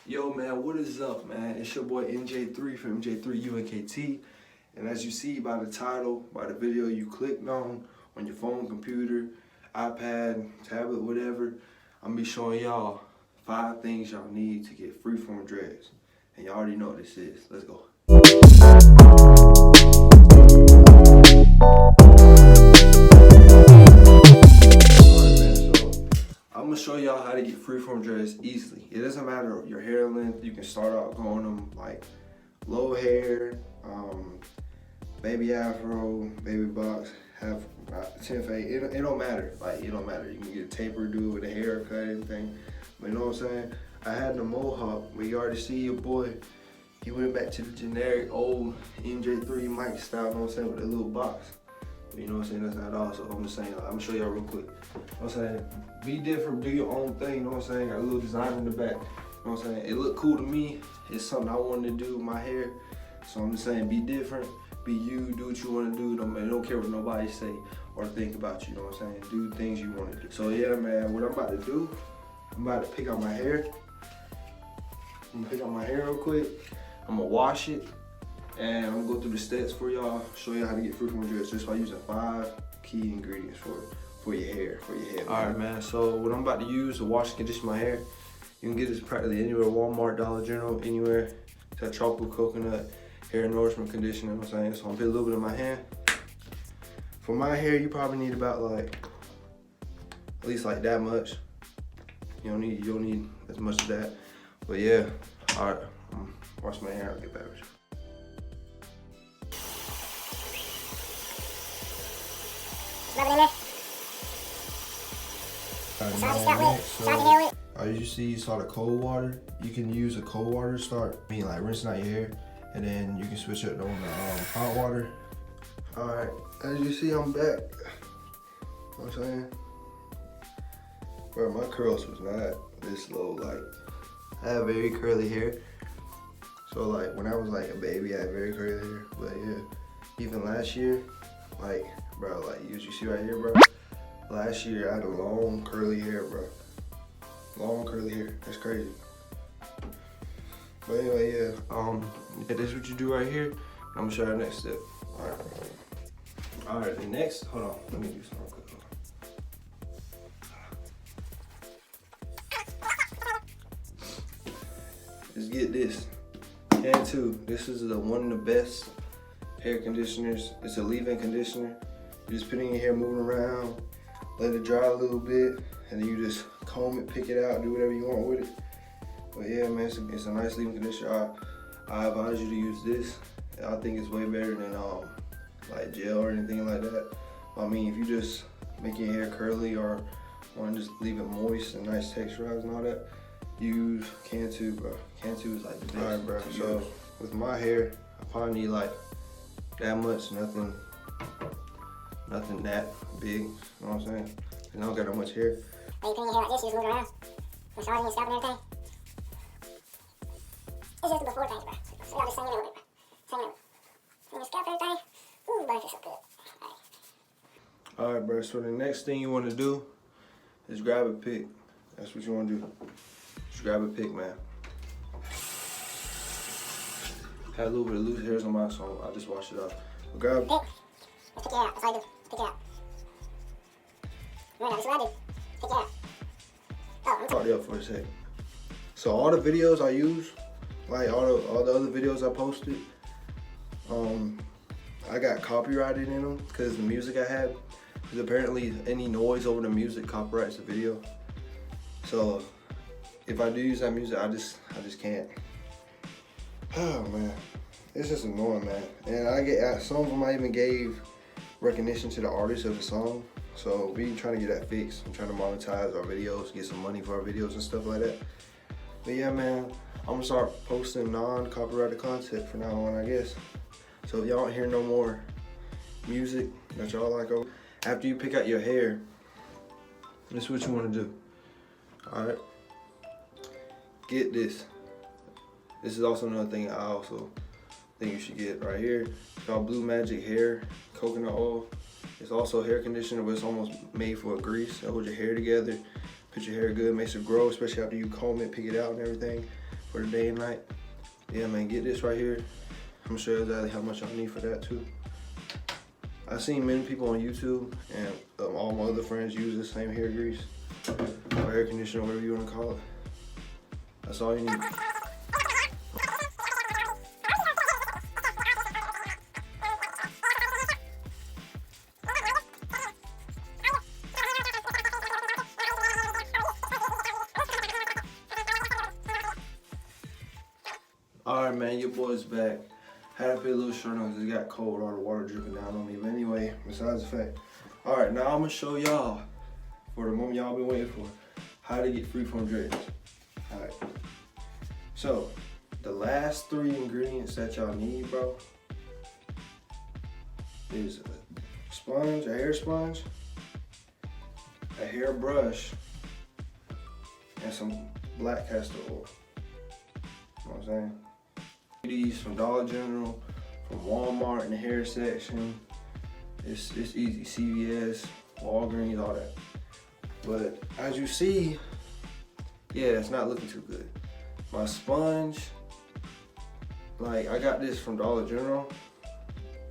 Yo man, what is up man? It's your boy MJ3 from MJ3 UNKT. And as you see by the title, by the video you clicked on your phone, computer, iPad, tablet, whatever, I'm gonna be showing y'all 5 things y'all need to get freeform dreads. And y'all already know what this is. Let's go. I'm gonna show y'all how to get freeform dreads easily. It doesn't matter your hair length. You can start out growing them like low hair, baby afro, baby box, have 10 fade. It don't matter. Like it don't matter. You can get a taper, do it with a haircut, anything. But you know what I'm saying? I had the mohawk, but you already see your boy. He went back to the generic old MJ3 mic style. You know what I'm saying, with a little box. You know what I'm saying? That's not all. So I'm just saying, I'm gonna show y'all real quick. You know what I'm saying? Be different, do your own thing. You know what I'm saying? Got a little design in the back. You know what I'm saying? It looked cool to me. It's something I wanted to do with my hair. So I'm just saying, be different, be you, do what you want to do. Don't care what nobody say or think about you. You know what I'm saying? Do things you want to do. So yeah, man, what I'm about to do, I'm about to pick out my hair. I'm gonna pick out my hair real quick. I'm gonna wash it. And I'm gonna go through the steps for y'all, show you how to get freeform dreads just by using 5 key ingredients for your hair, All right, man. So what I'm about to use to wash and condition my hair, you can get this practically anywhere, Walmart, Dollar General, anywhere. It's that tropical coconut hair nourishment conditioner. You know what I'm saying? So I'm gonna put a little bit in my hand. For my hair, you probably need about like at least like that much. You don't need as much as that. But yeah, all right. Wash my hair. I'll get back with you. As you see, you saw the cold water. You can use the cold water to start, like rinsing out your hair, and then you can switch it on the hot water. All right, as you see, I'm back. You know what I'm saying? Bro, my curls was not this low. Like, I have very curly hair. So like, when I was like a baby, I had very curly hair. But yeah, even last year, like, bro, like you see right here, bro. Last year I had a long curly hair, bro. Long curly hair. That's crazy. But anyway, yeah. This is what you do right here. I'm gonna show you the next step. All right. The next. Hold on. Let me do something real quick. Just get this. Cantu. This is one of the best hair conditioners. It's a leave-in conditioner. You just put it in your hair, moving around. Let it dry a little bit, and then you just comb it, pick it out, do whatever you want with it. But yeah, man, it's a nice leave-in conditioner. I advise you to use this. I think it's way better than like gel or anything like that. I mean, if you just make your hair curly or want to just leave it moist and nice texturized and all that, use Cantu, bro. Cantu is like the best. All right, bro. So with my hair, I probably need like that much, nothing that big, you know what I'm saying? I don't got that much hair. When you put your hair like this, you just move it around, massaging your scalp and everything. It's just the before things, bro. So y'all just sing it over it, bro. Sing it over. And your scalp and everything, ooh, bro, it feels so good. Alright, bro, so the next thing you want to do is grab a pick. That's what you want to do. Just grab a pick, man. Had a little bit of loose hairs on my, so I just washed it off. But grab pick. Let's pick it out. That's all I do. Pick it out. Right now, this is what I do. Pick it out. Oh, Talk it up for a sec. So all the videos I use, like all the other videos I posted, I got copyrighted in them because the music I had. Because apparently any noise over the music copyrights the video. So if I do use that music, I just can't. Oh man, it's just annoying, man. And some of them I even gave recognition to the artist of the song. So we trying to get that fixed. I'm trying to monetize our videos, get some money for our videos and stuff like that. But yeah, man, I'm gonna start posting non-copyrighted content from now on, I guess. So if y'all don't hear no more music that y'all like, after you pick out your hair, this is what you want to do. All right, get this. This is also another thing I also think you should get right here. It's called Blue Magic Hair Coconut Oil. It's also a hair conditioner, but it's almost made for a grease. It holds your hair together, put your hair good, makes it grow, especially after you comb it, pick it out and everything. for the day and night. Yeah, man, get this right here. I'm gonna show you exactly how much y'all need for that too. I've seen many people on YouTube and all my other friends use the same hair grease or air conditioner, whatever you want to call it. That's all you need. Alright, man, your boy's back. Had to put a little shirt on because it got cold, all the water dripping down on me. But anyway, besides the fact. Alright, now I'm going to show y'all, for the moment y'all been waiting for, how to get freeform dreads. Alright. So, the last 3 ingredients that y'all need, bro, is a sponge, a hair sponge, a hair brush, and some black castor oil. You know what I'm saying? These from Dollar General, from Walmart in the hair section. It's easy, CVS, Walgreens, all that. But as you see, yeah, it's not looking too good. My sponge, like I got this from Dollar General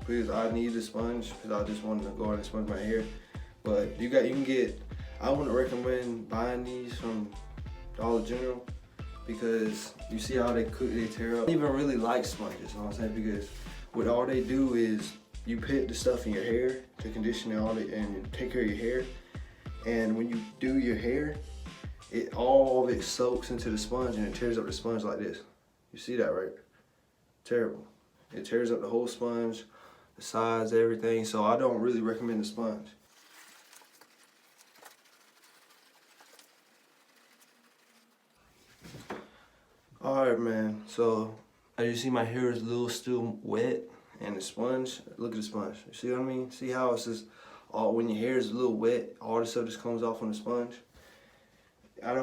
because I need a sponge because I just wanted to go out and sponge my hair. But you can get, I wouldn't recommend buying these from Dollar General because you see how they tear up. I don't even really like sponges, you know what I'm saying? Because what all they do is you put the stuff in your hair to condition it and take care of your hair. And when you do your hair, all of it soaks into the sponge and it tears up the sponge like this. You see that, right? Terrible. It tears up the whole sponge, the sides, everything. So I don't really recommend the sponge. Alright, man, so as you see, my hair is a little still wet, and the sponge, look at the sponge. You see what I mean? See how it's just, when your hair is a little wet, all the stuff just comes off on the sponge? That's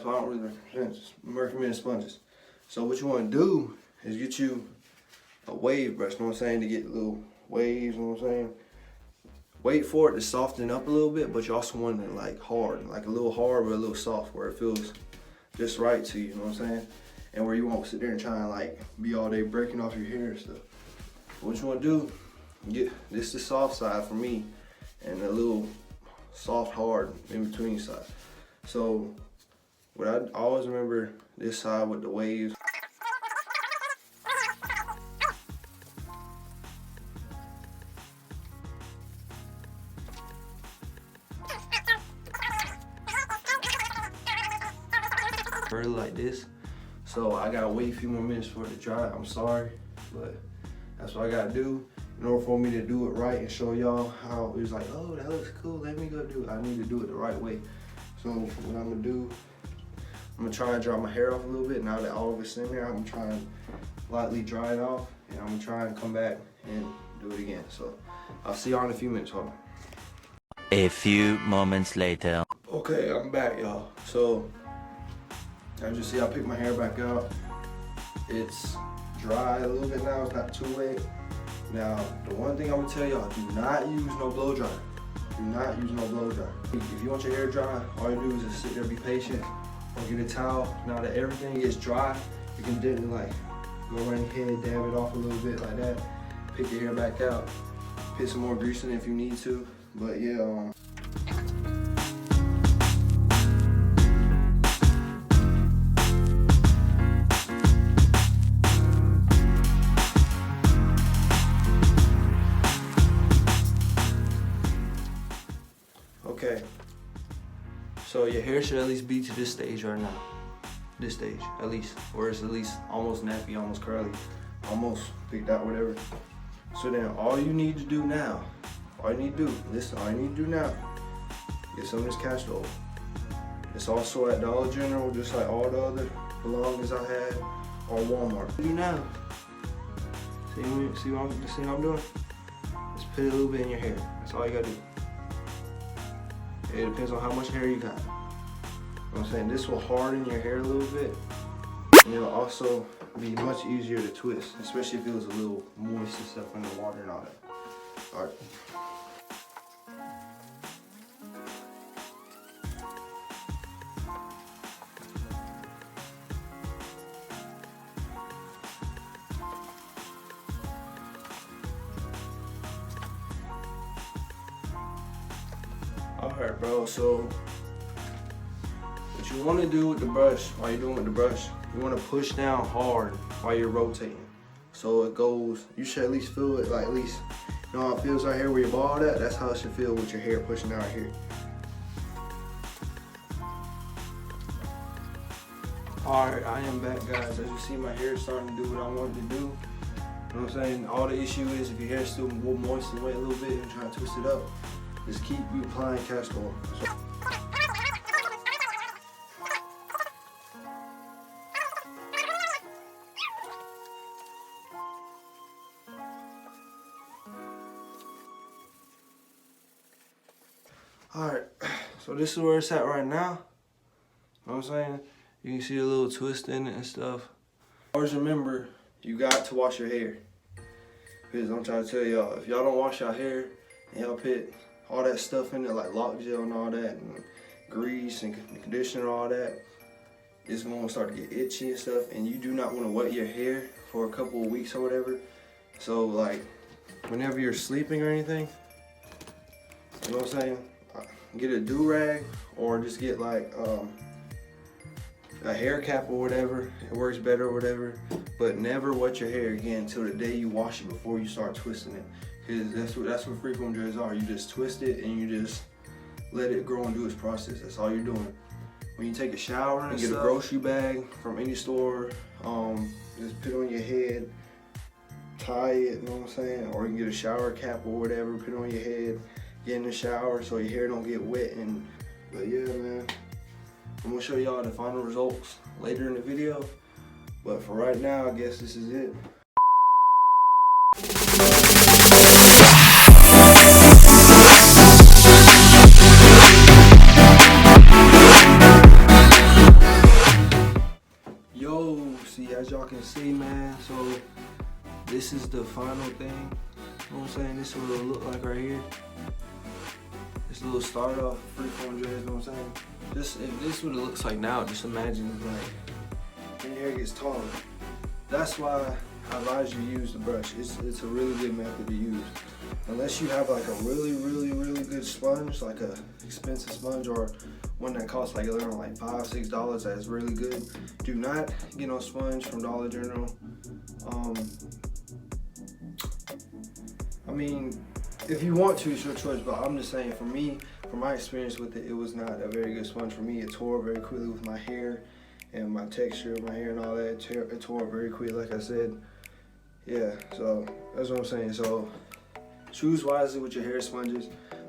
why I don't really recommend sponges. So what you want to do is get you a wave brush, you know what I'm saying, to get little waves, you know what I'm saying? Wait for it to soften up a little bit, but you also want it like hard, like a little hard but a little soft, where it feels just right to you, you know what I'm saying? And where you won't sit there and try and like be all day breaking off your hair and stuff. What you want to do, get this the soft side for me, and a little soft hard in between side. So what I always remember, this side with the waves. Really like this, so I gotta wait a few more minutes for it to dry. I'm sorry, but that's what I gotta do in order for me to do it right and show y'all how it was like, oh, that looks cool, let me go do it. I need to do it the right way. So what I'm gonna do, I'm gonna try and dry my hair off a little bit. Now that all of it's in there, I'm gonna try and lightly dry it off, and I'm gonna try and come back and do it again. So I'll see y'all in a few minutes. Hold on. A few moments later. Okay, I'm back, y'all. So as you see, I picked my hair back out. It's dry a little bit now, it's not too wet. Now, the one thing I'm gonna tell y'all, do not use no blow dryer. Do not use no blow dryer. If you want your hair dry, all you do is just sit there, be patient, or get a towel. Now that everything is dry, you can then like go right ahead, dab it off a little bit like that, pick your hair back out, put some more grease in it if you need to. But yeah, okay, so your hair should at least be to this stage right now. This stage, at least. Where it's at least almost nappy, almost curly, almost picked out, whatever. So then all you need to do now, all you need to do, listen, all you need to do now, get some of this castor oil. It's also at Dollar General, just like all the other belongings I had, or Walmart. What do now? See what I'm doing? Just put a little bit in your hair. That's all you gotta do. It depends on how much hair you got. You know what I'm saying? This will harden your hair a little bit, and it'll also be much easier to twist, especially if it was a little moist and stuff in the water and all that. All right. Alright, bro, so what you want to do with the brush, while you're doing with the brush, you want to push down hard while you're rotating. So it goes, you should at least feel it, like at least, you know how it feels right here where your bald at? That's how it should feel with your hair pushing out here. Alright, I am back, guys. As you see, my hair is starting to do what I wanted to do. You know what I'm saying? All the issue is if your hair is still more moist and wet a little bit and trying to twist it up, just keep you applying castor oil. So, alright, so this is where it's at right now. You know what I'm saying? You can see a little twist in it and stuff. Always remember, you got to wash your hair. Because I'm trying to tell y'all, if y'all don't wash your hair and y'all put all that stuff in it, like lock gel and all that, and grease and conditioner and all that, it's going to start to get itchy and stuff, and you do not want to wet your hair for a couple of weeks or whatever. So like, whenever you're sleeping or anything, you know what I'm saying? Get a do-rag or just get like a hair cap or whatever. It works better or whatever. But never wet your hair again until the day you wash it before you start twisting it. Because that's what freeform dreads are. You just twist it and you just let it grow and do its process. That's all you're doing. When you take a shower and get a grocery bag from any store, just put it on your head, tie it, you know what I'm saying? Or you can get a shower cap or whatever, put it on your head, get in the shower so your hair don't get wet. But yeah, man, I'm gonna show y'all the final results later in the video. But for right now, I guess this is it. Yo, see, as y'all can see, man, so this is the final thing. You know what I'm saying? This is what it'll look like right here. This little start off freeform dreads, you know what I'm saying? If this is what it looks like now, just imagine like when your hair gets taller. That's why I advise you use the brush. It's a really good method to use. Unless you have like a really good sponge, like a expensive sponge or one that costs like $5, $6 that's really good. Do not get no sponge from Dollar General. I mean, if you want to, it's your choice, but I'm just saying, for me, from my experience with it, it was not a very good sponge for me. It tore very quickly with my hair and my texture of my hair and all that. It tore very quickly, like I said. Yeah, so that's what I'm saying. So choose wisely with your hair sponges,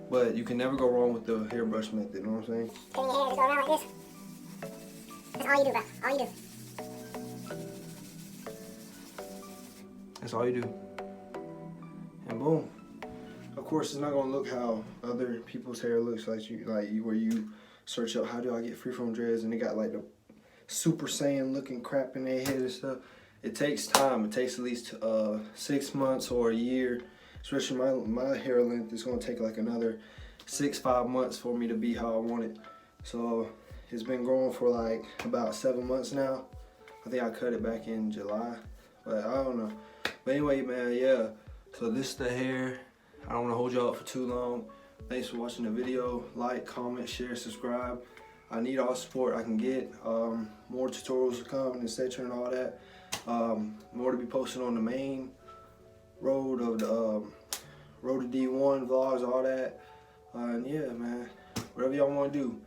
but you can never go wrong with the hairbrush method, you know what I'm saying? Putting your hair to go around like this. That's all you do, bro. All you do. That's all you do. And boom. Of course, it's not gonna look how other people's hair looks like where you search up how do I get freeform dreads and they got like the Super Saiyan looking crap in their head and stuff. It takes time. It takes at least 6 months or a year. Especially my hair length is gonna take like another 5 months for me to be how I want it. So it's been growing for like about 7 months now. I think I cut it back in July, but I don't know. But anyway, man, yeah. So this is the hair. I don't want to hold y'all up for too long. Thanks for watching the video. Like, comment, share, subscribe. I need all the support I can get. More tutorials to come, etc. and all that. More to be posted on the main road of the road to D1 vlogs, all that. And yeah, man, whatever y'all want to do,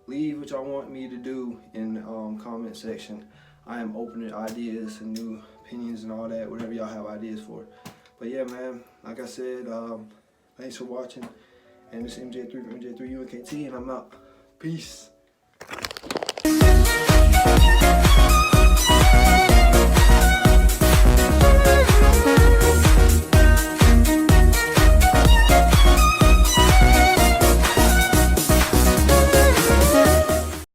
leave what y'all want me to do in the comment section. I am open to ideas and new opinions and all that, whatever y'all have ideas for. But yeah, man, like I said, thanks for watching. And this is MJ3 from MJ3UNKT, and I'm out. Peace.